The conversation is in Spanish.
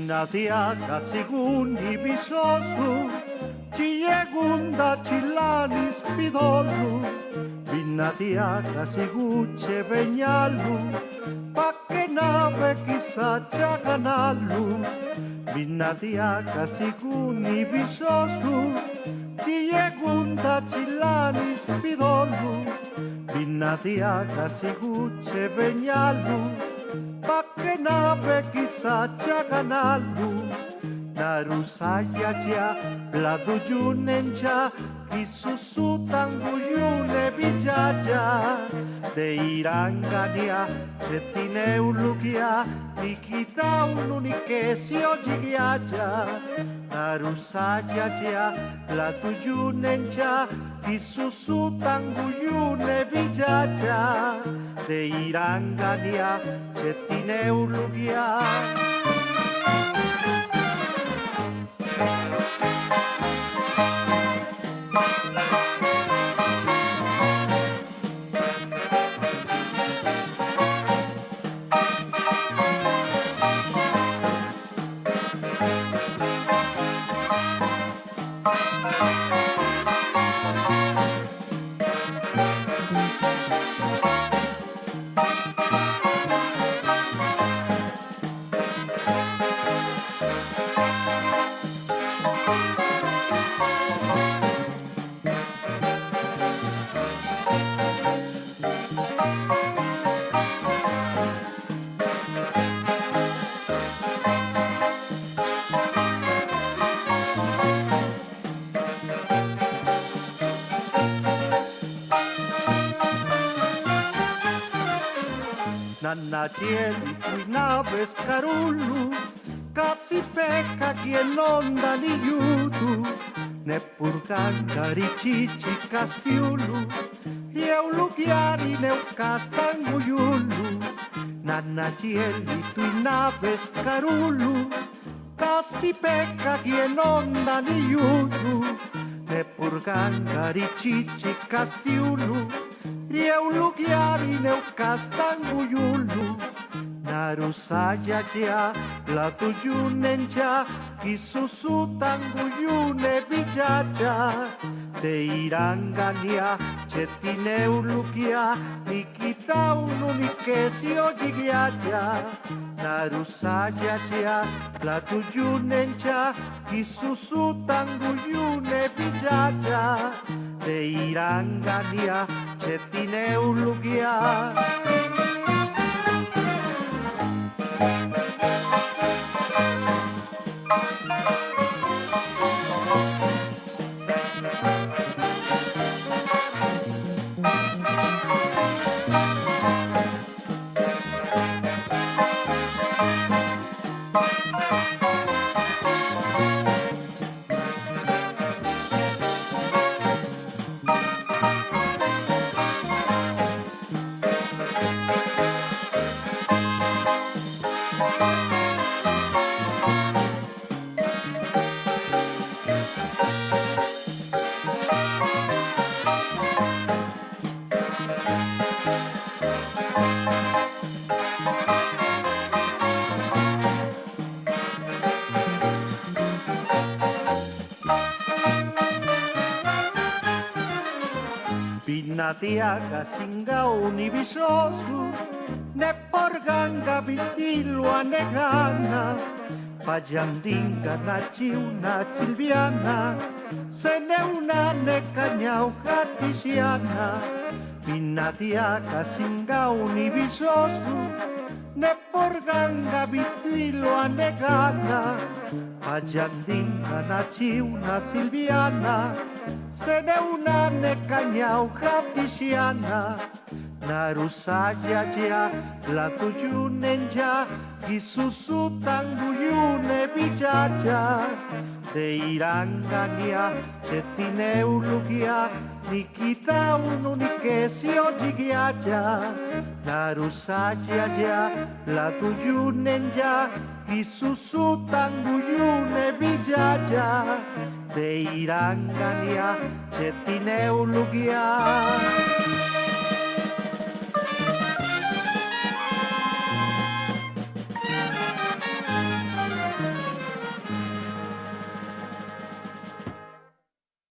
Natiaka siguni bisosu, chiyegunda chilani spidolu, Vinatiaka siguche beñalu, pa que nave quizá chaganalu, Vinatiaka siguni bisosu, chiyegunda chilani spidolu, Vinatiaka siguche beñalu, pa que nave quizá chaganalu, narusaya ya pladuyunencha kisusutanguyune vijaya de irangania chetineulugia nikita ununikesio jigiaya narusaya ya pladuyunencha kisusutanguyune vijaya de irangania chetineulugia. Nannacieli cui naves carullu, casi pecca quien onda ni iutu, neppur cancari cici castiulu, ieuluchiari neu castanguyullu. Nannacieli cui naves carullu, casi pecca quien onda ni iutu, neppur cancari cici castiulu, Rieulugiari neu castanguyulu, narusaya ya platuyunencha, kisusutanguyune vijaya, de irangania chetineulugia, nikita ununikesio jigiaya, narusaya ya platuyunencha, kisusutanguyune vijaya, de irangania chetineulugia. Vinatiaka singau ni bisosu, ne porganga vitilu anegana, pajandinga na ciuna silviana, se ne una ne cañau gatisiana, Pinatiaka singauni bisosu, ne porganga vitilo anegana, pajandinga na chiuna silviana, se ne una ne cañao japtisiana, narusaya ya, la tuyunen ya, kisusu tanguyune vijaya, de irangania, chetineulugia, Nikita unu nikesio jigiaja Narusaya ya la tuyunen ya Kisusu tanguyune vijaya De irangania chetineulugia